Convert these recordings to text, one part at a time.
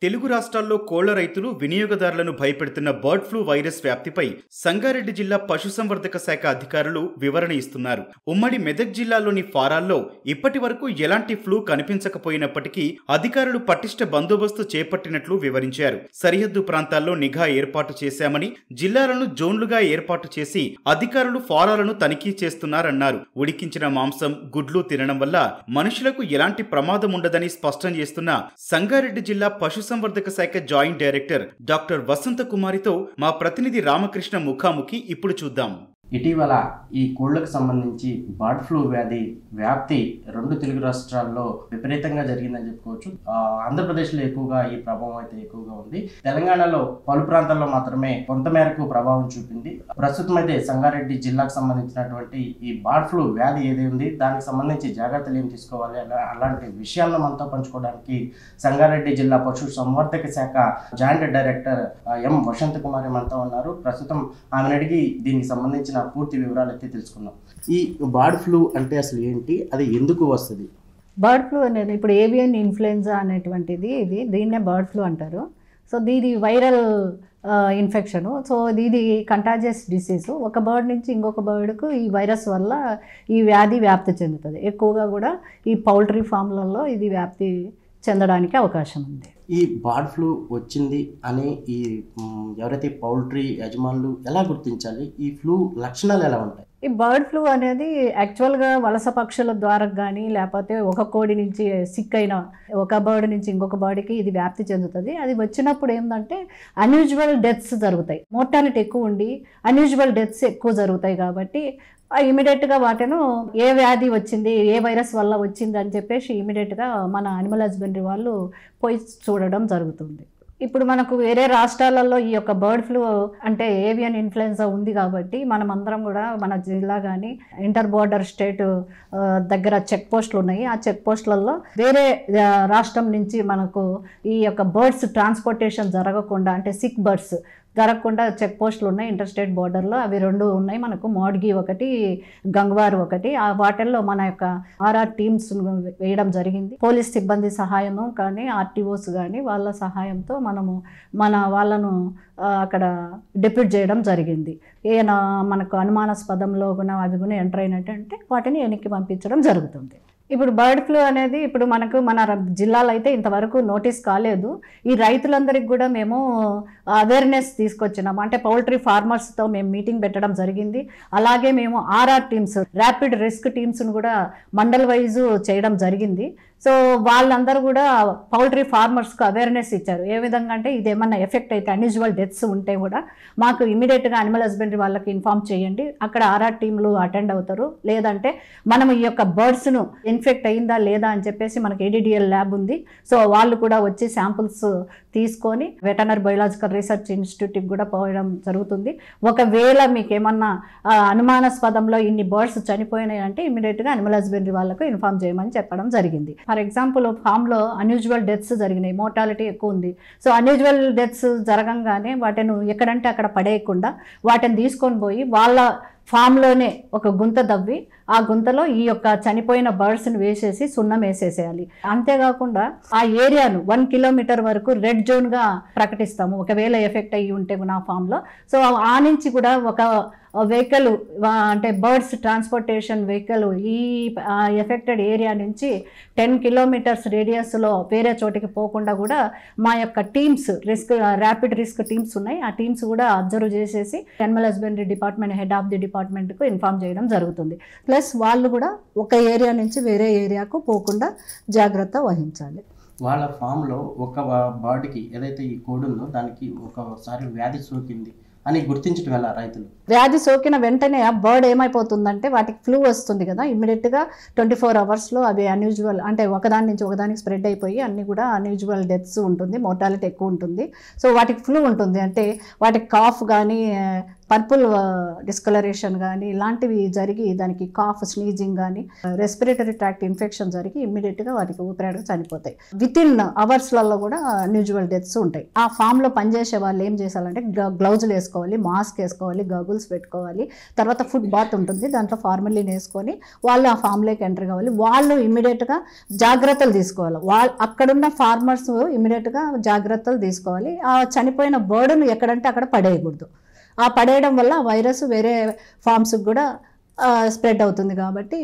తెలుగు రాష్ట్రాల్లో కోళ్ల రైతులు వినియోగదారులను భయపెడుతున్న బర్డ్ ఫ్లూ వైరస్ వ్యాప్తిపై సంగారెడ్డి జిల్లా పశుసంవర్ధక శాఖ అధికారులు వివరణ ఇస్తున్నారు. ఉమ్మడి మెదక్ జిల్లాలోని ఫారాల్లో ఇప్పటి వరకు ఎలాంటి ఫ్లూ కనిపించకపోయినప్పటికీ అధికారులు పటిష్ట బందోబస్తు చేపట్టినట్లు వివరించారు. సరిహద్దు ప్రాంతాల్లో నిఘా ఏర్పాటు చేశామని, జిల్లాలను జోన్లుగా ఏర్పాటు చేసి అధికారులు ఫారాలను తనిఖీ చేస్తున్నారన్నారు. ఉడికించిన మాంసం, గుడ్లు తినడం వల్ల మనుషులకు ఎలాంటి ప్రమాదం ఉండదని స్పష్టం చేస్తున్న సంగారెడ్డి జిల్లా పశుసంవర్ధక శాఖ జాయింట్ డైరెక్టర్ డాక్టర్ వసంత కుమారితో మా ప్రతినిధి రామకృష్ణ ముఖాముఖి ఇప్పుడు చూద్దాం. ఇటీవల ఈ కోళ్లకు సంబంధించి బర్డ్ ఫ్లూ వ్యాధి వ్యాప్తి రెండు తెలుగు రాష్ట్రాల్లో విపరీతంగా జరిగిందని చెప్పుకోవచ్చు. ఆంధ్రప్రదేశ్లో ఎక్కువగా ఈ ప్రభావం అయితే ఎక్కువగా ఉంది. తెలంగాణలో పలు ప్రాంతాల్లో మాత్రమే కొంతమేరకు ప్రభావం చూపింది. ప్రస్తుతం అయితే సంగారెడ్డి జిల్లాకు సంబంధించినటువంటి ఈ బర్డ్ ఫ్లూ వ్యాధి ఏది ఉంది, దానికి సంబంధించి జాగ్రత్తలు ఏం తీసుకోవాలి, అలాంటి విషయాలను మనతో పంచుకోవడానికి సంగారెడ్డి జిల్లా పశు సంవర్ధక శాఖ జాయింట్ డైరెక్టర్ ఎం వసంత కుమారి మనతో ఉన్నారు. ప్రస్తుతం ఆమెను అడిగి దీనికి సంబంధించిన పూర్తి వివరాలు అయితే తెలుసుకుందాం. ఈ బర్డ్ ఫ్లూ అంటే అసలు ఏంటి, అది ఎందుకు వస్తుంది? బర్డ్ ఫ్లూ అనేది ఇప్పుడు ఏవియన్ ఇన్ఫ్లుయెంజా అనేటువంటిది, దీన్నే బర్డ్ ఫ్లూ అంటారు. సో దీని వైరల్ ఇన్ఫెక్షను. సో ఇది కంటాజియస్ డిసీజు. ఒక బర్డ్ నుంచి ఇంకొక బర్డ్కు ఈ వైరస్ వల్ల ఈ వ్యాధి వ్యాప్తి చెందుతుంది. ఎక్కువగా కూడా ఈ పౌల్ట్రీ ఫామ్లలో ఇది వ్యాప్తి చెందడానికి అవకాశం ఉంది. ఈ బర్డ్ ఫ్లూ వచ్చింది అని ఈ ఎవరైతే పౌల్ట్రీ యజమానులు ఎలా గుర్తించాలి? ఈ ఫ్లూ లక్షణాలు ఎలా ఉంటాయి? ఈ బర్డ్ ఫ్లూ అనేది యాక్చువల్గా వలస పక్షుల ద్వారా కానీ, లేకపోతే ఒక కోడి నుంచి సిక్ అయిన ఒక బర్డ్ నుంచి ఇంకొక బర్డ్కి ఇది వ్యాప్తి చెందుతుంది. అది వచ్చినప్పుడు ఏంటంటే అన్యూజువల్ డెత్స్ జరుగుతాయి. మోర్టాలిటీ ఎక్కువ ఉండి అన్యూజువల్ డెత్స్ ఎక్కువ జరుగుతాయి. కాబట్టి ఇమీడియట్గా వాటిను ఏ వ్యాధి వచ్చింది, ఏ వైరస్ వల్ల వచ్చింది అని చెప్పేసి ఇమీడియట్గా మన అనిమల్ హస్బెండరీ వాళ్ళు పోయి చూడడం జరుగుతుంది. ఇప్పుడు మనకు వేరే రాష్ట్రాలలో ఈ యొక్క బర్డ్ ఫ్లూ అంటే ఏవియన్ ఇన్ఫ్లుయెన్జా ఉంది కాబట్టి మనం అందరం కూడా మన జిల్లా కానీ ఇంటర్ బోర్డర్ స్టేట్ దగ్గర చెక్ పోస్టులు ఉన్నాయి. ఆ చెక్ పోస్టులలో వేరే రాష్ట్రం నుంచి మనకు ఈ యొక్క బర్డ్స్ ట్రాన్స్పోర్టేషన్ జరగకుండా, అంటే సిక్ బర్డ్స్ జరగకుండా చెక్ పోస్టులు ఉన్నాయి ఇంటర్ స్టేట్ బోర్డర్లో. అవి రెండు ఉన్నాయి మనకు, మోడ్గి ఒకటి, గంగవారు ఒకటి. ఆ వాటిల్లో మన యొక్క ఆర్ఆర్ టీమ్స్ వేయడం జరిగింది. పోలీస్ సిబ్బంది సహాయము కానీ, ఆర్టీఓస్ కానీ వాళ్ళ సహాయంతో మనము వాళ్ళను అక్కడ డిప్యూట్ చేయడం జరిగింది. ఏమైనా మనకు అనుమానాస్పదంలో కూడా అవి కూడా ఎంటర్ అయినట్టు వాటిని వెనక్కి పంపించడం జరుగుతుంది. ఇప్పుడు బర్డ్ ఫ్లూ అనేది ఇప్పుడు మనకు మన జిల్లాలో అయితే ఇంతవరకు నోటీస్ కాలేదు. ఈ రైతులందరికీ కూడా మేము అవేర్నెస్ తీసుకొచ్చినాము. అంటే పౌల్ట్రీ ఫార్మర్స్తో మేము మీటింగ్ పెట్టడం జరిగింది. అలాగే మేము ఆర్ఆర్ టీమ్స్, ర్యాపిడ్ రిస్క్ టీమ్స్ను కూడా మండల్ వైజు చేయడం జరిగింది. సో వాళ్ళందరూ కూడా పౌల్ట్రీ ఫార్మర్స్కు అవేర్నెస్ ఇచ్చారు. ఏ విధంగా అంటే ఇది ఏమన్నా ఎఫెక్ట్ అయితే అన్యూజువల్ డెత్స్ ఉంటే కూడా మాకు ఇమీడియట్గా అనిమల్ హస్బెండరీ వాళ్ళకి ఇన్ఫామ్ చేయండి, అక్కడ ఆర్ఆర్ టీంలు అటెండ్ అవుతారు. లేదంటే మనం ఈ యొక్క బర్డ్స్ను ఇన్ఫెక్ట్ అయిందా లేదా అని చెప్పేసి మనకి ఏడిడిఎల్ ల్యాబ్ ఉంది. సో వాళ్ళు కూడా వచ్చి శాంపుల్స్ తీసుకొని వెటర్నరీ బయోలాజికల్ రీసెర్చ్ ఇన్స్టిట్యూట్కి కూడా పోవడం జరుగుతుంది. ఒకవేళ మీకు ఏమన్నా అనుమానాస్పదంలో ఇన్ని బర్డ్స్ చనిపోయినాయి అంటే ఇమీడియట్గా అనిమల్ హస్బెండరీ వాళ్ళకు ఇన్ఫామ్ చేయమని చెప్పడం జరిగింది. ఫర్ ఎగ్జాంపుల్ ఫామ్లో అన్యూజువల్ డెత్స్ జరిగినాయి, మోర్టాలిటీ ఎక్కువ ఉంది. సో అన్యూజువల్ డెత్స్ జరగంగానే వాటిని ఎక్కడంటే అక్కడ పడేయకుండా వాటిని తీసుకొని పోయి వాళ్ళ ఫామ్లోనే ఒక గుంత దవ్వి ఆ గుంతలో ఈ యొక్క చనిపోయిన బర్డ్స్ని వేసేసి సున్నం వేసేసేయాలి. అంతేకాకుండా ఆ ఏరియాను 1 కిలోమీటర్ వరకు రెడ్ జోన్గా ప్రకటిస్తాము ఒకవేళ ఎఫెక్ట్ అయ్యి ఉంటే నా ఫామ్లో. సో ఆ నుంచి కూడా ఒక వెహికల్, అంటే బర్డ్స్ ట్రాన్స్పోర్టేషన్ వెహికల్ ఈ ఎఫెక్టెడ్ ఏరియా నుంచి 10 కిలోమీటర్స్ రేడియస్లో వేరే చోటికి పోకుండా కూడా మా యొక్క టీమ్స్, ర్యాపిడ్ రిస్క్ టీమ్స్ ఉన్నాయి. ఆ టీమ్స్ కూడా అబ్జర్వ్ చేసేసి animal husbandry department, head of the డిపార్ట్మెంట్కు ఇన్ఫామ్ చేయడం జరుగుతుంది. ప్లస్ వాళ్ళు కూడా ఒక ఏరియా నుంచి వేరే ఏరియాకు పోకుండా జాగ్రత్త వహించాలి. వాళ్ళ ఫామ్లో ఒక బర్డ్కి ఏదైతే ఈ కోడ్ ఉందో దానికి ఒకసారి వ్యాధి సోకింది అని గుర్తించడం ఎలా రైతులు? వ్యాధి సోకిన వెంటనే ఆ బర్డ్ ఏమైపోతుందంటే వాటికి ఫ్లూ వస్తుంది కదా, ఇమ్మీడియట్గా 24 అవర్స్లో అవి అన్యూజువల్, అంటే ఒకదాని నుంచి ఒకదానికి స్ప్రెడ్ అయిపోయి అన్నీ కూడా అన్యూజువల్ డెత్స్ ఉంటుంది, మోర్టాలిటీ ఎక్కువ ఉంటుంది. సో వాటికి ఫ్లూ ఉంటుంది, అంటే వాటికి కాఫ్ కానీ, పర్పుల్ డిస్కలరేషన్ కానీ ఇలాంటివి జరిగి దానికి కాఫ్ స్నీజింగ్ కానీ రెస్పిరేటరీ ట్రాక్ట్ ఇన్ఫెక్షన్ జరిగి ఇమ్మీడియట్గా వాటికి ఊపిరాడక చనిపోతాయి. విత్ ఇన్ అవర్స్లలో కూడా అన్యూజువల్ డెత్స్ ఉంటాయి. ఆ ఫామ్లో పనిచేసే వాళ్ళు ఏం చేయాలంటే గ్లౌజులు వేసుకోవాలి, మాస్క్ వేసుకోవాలి, గగుల్స్ పెట్టుకోవాలి, తర్వాత ఫుడ్ బాత్ ఉంటుంది, దాంట్లో ఫార్మలిన్ వేసుకొని వాళ్ళు ఆ ఫామ్లోకి ఎంటర్ కావాలి. వాళ్ళు ఇమ్మీడియట్గా జాగ్రత్తలు తీసుకోవాలి. అక్కడున్న ఫార్మర్స్ ఇమ్మీడియట్గా జాగ్రత్తలు తీసుకోవాలి. ఆ చనిపోయిన బర్డ్ను ఎక్కడంటే అక్కడ పడేయకూడదు. ఆ పడేయడం వల్ల వైరస్ వేరే ఫామ్స్కి కూడా స్ప్రెడ్ అవుతుంది కాబట్టి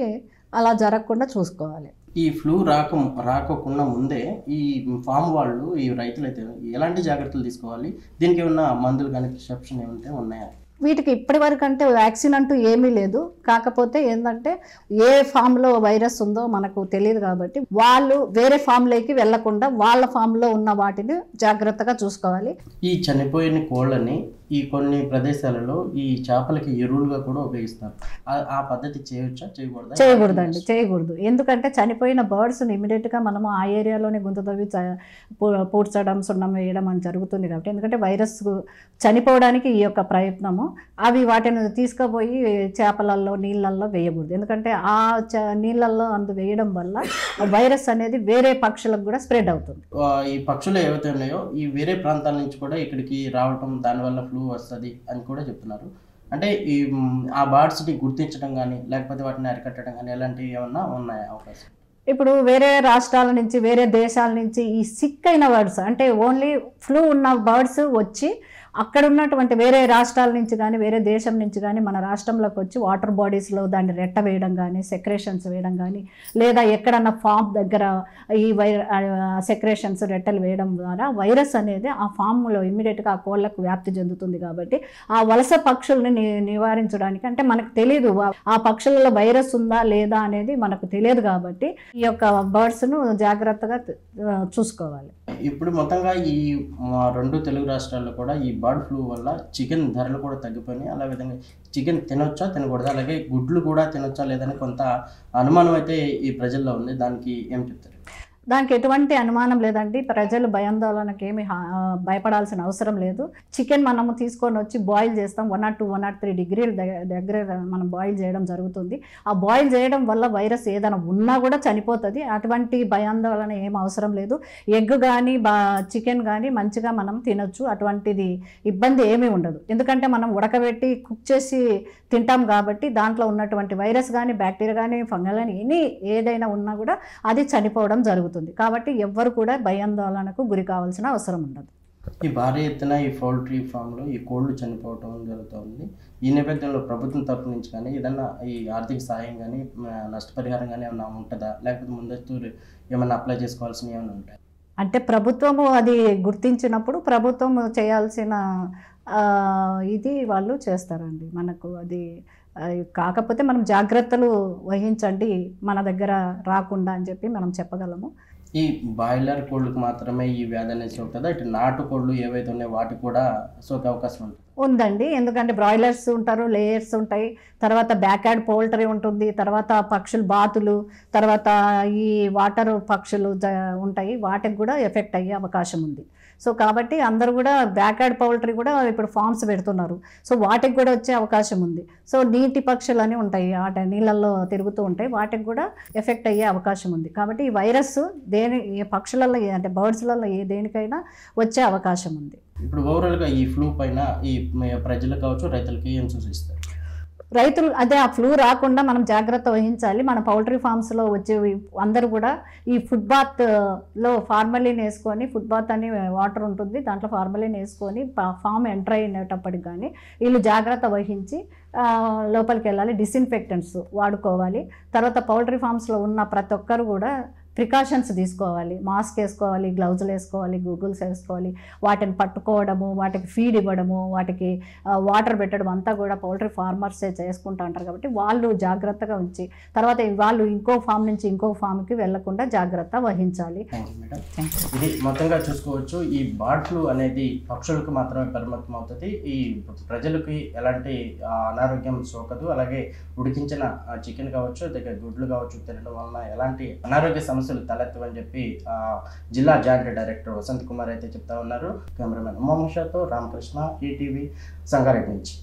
అలా జరగకుండా చూసుకోవాలి. ఈ ఫ్లూ రాకోకుండా ముందే ఈ ఫామ్ వాళ్ళు, ఈ రైతులు అయితే ఎలాంటి జాగ్రత్తలు తీసుకోవాలి? దీనికి ఏమన్నా మందులు కానీ ప్రిస్క్రిప్షన్ ఏమంటే ఉన్నాయా? వీటికి ఇప్పటి వరకు అంటే వ్యాక్సిన్ అంటూ ఏమీ లేదు. కాకపోతే ఏంటంటే ఏ ఫామ్లో వైరస్ ఉందో మనకు తెలియదు కాబట్టి వాళ్ళు వేరే ఫామ్లోకి వెళ్లకుండా వాళ్ళ ఫామ్లో ఉన్న వాటిని జాగ్రత్తగా చూసుకోవాలి. ఈ చనిపోయిన కోళ్ళని ఈ కొన్ని ప్రదేశాలలో ఈ చేపలకి ఎరువులుగా కూడా ఉపయోగిస్తారు. ఆ పద్ధతి చేయొచ్చా, చేయకూడదా? చేయకూడదండి, చేయకూడదు. ఎందుకంటే చనిపోయిన బర్డ్స్ని ఇమీడియట్గా మనము ఆ ఏరియాలోనే గుంతతవ్వి పూడ్చడం, సున్నం వేయడం అని జరుగుతుంది కాబట్టి, ఎందుకంటే వైరస్ చనిపోవడానికి ఈ యొక్క ప్రయత్నము, అవి వాటిని తీసుకుపోయి చేపలల్లో నీళ్ళల్లో వేయకూడదు. ఎందుకంటే ఆ నీళ్ళల్లో అందు వేయడం వల్ల వైరస్ అనేది వేరే పక్షులకు కూడా స్ప్రెడ్ అవుతుంది. ఈ పక్షులు ఏవైతే ఉన్నాయో ఈ వేరే ప్రాంతాల నుంచి కూడా ఇక్కడికి రావటం, దానివల్ల ఫ్లూ వస్తుంది అని కూడా చెప్తున్నారు. అంటే ఈ ఆ బర్డ్స్ని గుర్తించడం కానీ లేకపోతే వాటిని అరికట్టడం కానీ ఎలాంటివి ఏమన్నా ఉన్నాయా అవకాశం? ఇప్పుడు వేరే రాష్ట్రాల నుంచి, వేరే దేశాల నుంచి ఈ సిక్ అయిన బర్డ్స్, అంటే ఓన్లీ ఫ్లూ ఉన్న బర్డ్స్ వచ్చి అక్కడ ఉన్నటువంటి వేరే రాష్ట్రాల నుంచి కానీ వేరే దేశం నుంచి కానీ మన రాష్ట్రంలోకి వచ్చి వాటర్ బాడీస్లో దాన్ని రెట్ట వేయడం కానీ, సెక్రేషన్స్ వేయడం కానీ, లేదా ఎక్కడన్నా ఫామ్ దగ్గర ఈ సెక్రేషన్స్ రెట్టలు వేయడం ద్వారా వైరస్ అనేది ఆ ఫామ్లో ఇమ్మీడియట్గా ఆ కోళ్ళకు వ్యాప్తి చెందుతుంది. కాబట్టి ఆ వలస పక్షుల్ని నివారించడానికి, అంటే మనకు తెలియదు ఆ పక్షులలో వైరస్ ఉందా లేదా అనేది మనకు తెలియదు కాబట్టి ఈ యొక్క బర్డ్స్ను జాగ్రత్తగా చూసుకోవాలి. ఇప్పుడు మొత్తంగా ఈ 2 తెలుగు రాష్ట్రాల్లో కూడా ఈ బర్డ్ ఫ్లూ వల్ల చికెన్ ధరలు కూడా తగ్గిపోయినాయి. అలా విధంగా చికెన్ తినొచ్చా, తినకూడదా, అలాగే గుడ్లు కూడా తినొచ్చా లేదని కొంత అనుమానం అయితే ఈ ప్రజల్లో ఉంది. దానికి ఏం చెప్తారు? దానికి ఎటువంటి అనుమానం లేదండి. ప్రజలు భయాందోళనకి ఏమి భయపడాల్సిన అవసరం లేదు. చికెన్ మనము తీసుకొని వచ్చి బాయిల్ చేస్తాం, 102, 103 డిగ్రీల దగ్గర మనం బాయిల్ చేయడం జరుగుతుంది. ఆ బాయిల్ చేయడం వల్ల వైరస్ ఏదైనా ఉన్నా కూడా చనిపోతుంది. అటువంటి భయాందోళన ఏం అవసరం లేదు. ఎగ్ కానీ చికెన్ కానీ మంచిగా మనం తినొచ్చు, అటువంటిది ఇబ్బంది ఏమీ ఉండదు. ఎందుకంటే మనం ఉడకబెట్టి కుక్ చేసి తింటాం కాబట్టి దాంట్లో ఉన్నటువంటి వైరస్ కానీ, బ్యాక్టీరియా కానీ, ఫంగల్ కానీ ఏదైనా ఉన్నా కూడా అది చనిపోవడం జరుగుతుంది. కాబట్టి ఎవ్వరు కూడా భయాందోళనకు గురి కావాల్సిన అవసరం ఉండదు. ఈ భారీ ఎత్తున ఈ పౌల్ట్రీ ఫామ్లో ఈ కోళ్ళు చనిపోవటం జరుగుతుంది. ఈ నేపథ్యంలో ప్రభుత్వం తరపు నుంచి కానీ ఏదన్నా ఈ ఆర్థిక సహాయం కానీ, నష్టపరిహారం కానీ ఏమైనా ఉంటుందా, లేకపోతే ముందస్తు ఏమైనా అప్లై చేసుకోవాల్సినవి ఏమైనా ఉంటాయి? అంటే ప్రభుత్వము అది గుర్తించినప్పుడు ప్రభుత్వం చేయాల్సిన ఇది వాళ్ళు చేస్తారండి. మనకు అది కాకపోతే మనం జాగ్రత్తలు వహించండి మన దగ్గర రాకుండా అని చెప్పి మనం చెప్పగలము. ఈ బాయిలర్ కోళ్ళకు మాత్రమే ఈ వ్యాధి అనేది సోకుతుందా? ఇటు నాటు కోళ్ళు ఏవైతే ఉన్నాయో వాటికి కూడా సోకే అవకాశం ఉందండి. ఎందుకంటే బ్రాయిలర్స్ ఉంటారు, లేయర్స్ ఉంటాయి, తర్వాత బ్యాక్యార్డ్ పౌల్ట్రీ ఉంటుంది, తర్వాత పక్షులు బాతులు, తర్వాత ఈ వాటర్ పక్షులు ఉంటాయి, వాటికి కూడా ఎఫెక్ట్ అయ్యే అవకాశం ఉంది. సో కాబట్టి అందరూ కూడా బ్యాక్యార్డ్ పౌల్ట్రీ కూడా ఇప్పుడు ఫార్మ్స్ పెడుతున్నారు. సో వాటికి కూడా వచ్చే అవకాశం ఉంది. సో నీటి పక్షులు అని ఉంటాయి, నీళ్ళల్లో తిరుగుతూ ఉంటాయి, వాటికి కూడా ఎఫెక్ట్ అయ్యే అవకాశం ఉంది. కాబట్టి ఈ వైరస్ పక్షులలో అంటే బర్డ్స్లలో దేనికైనా వచ్చే అవకాశం ఉంది. ఇప్పుడు ఓవరాల్గా ఈ ఫ్లూ పైన ఈ ప్రజలకు కావచ్చు, రైతులకి ఏం సూచిస్తారు? రైతులు అదే ఆ ఫ్లూ రాకుండా మనం జాగ్రత్త వహించాలి. మన పౌల్ట్రీ ఫార్మ్స్లో వచ్చే అందరూ కూడా ఈ ఫుడ్ బాత్లో ఫార్మలిన్ వేసుకొని, ఫుడ్ బాత్ అని వాటర్ ఉంటుంది, దాంట్లో ఫార్మలిన్ వేసుకొని ఫామ్ ఎంటర్ అయినప్పటికి కానీ వీళ్ళు జాగ్రత్త వహించి లోపలికి వెళ్ళాలి. డిస్ఇన్ఫెక్టెంట్స్ వాడుకోవాలి. తర్వాత పౌల్ట్రీ ఫార్మ్స్లో ఉన్న ప్రతి ఒక్కరు కూడా ప్రికాషన్స్ తీసుకోవాలి. మాస్క్ వేసుకోవాలి, గ్లౌజులు వేసుకోవాలి, గూగుల్స్ వేసుకోవాలి, వాటిని పట్టుకోవడము, వాటికి ఫీడ్ ఇవ్వడము, వాటికి వాటర్ పెట్టడం అంతా కూడా పౌల్ట్రీ ఫార్మర్సే చేసుకుంటూ ఉంటారు. కాబట్టి వాళ్ళు జాగ్రత్తగా ఉంచి తర్వాత వాళ్ళు ఇంకో ఫామ్ నుంచి ఇంకో ఫామ్కి వెళ్లకుండా జాగ్రత్త వహించాలి. ఇది మొత్తంగా చూసుకోవచ్చు. ఈ బర్డ్ ఫ్లూ అనేది పక్షులకు మాత్రమే పరిమితం అవుతుంది. ఈ ప్రజలకి ఎలాంటి అనారోగ్యం సోకదు. అలాగే ఉడికించిన చికెన్ కావచ్చు, దగ్గర గుడ్లు కావచ్చు తినడం వలన ఎలాంటి అనారోగ్య సమస్యలు తలెత్తవని చెప్పి జిల్లా జాయింట్ డైరెక్టర్ వసంత్ కుమార్ అయితే చెప్తా ఉన్నారు. కెమెరామెన్ ఉమాముషాతో రామకృష్ణ, ఈటీవీ, సంగారెడ్డి నుంచి.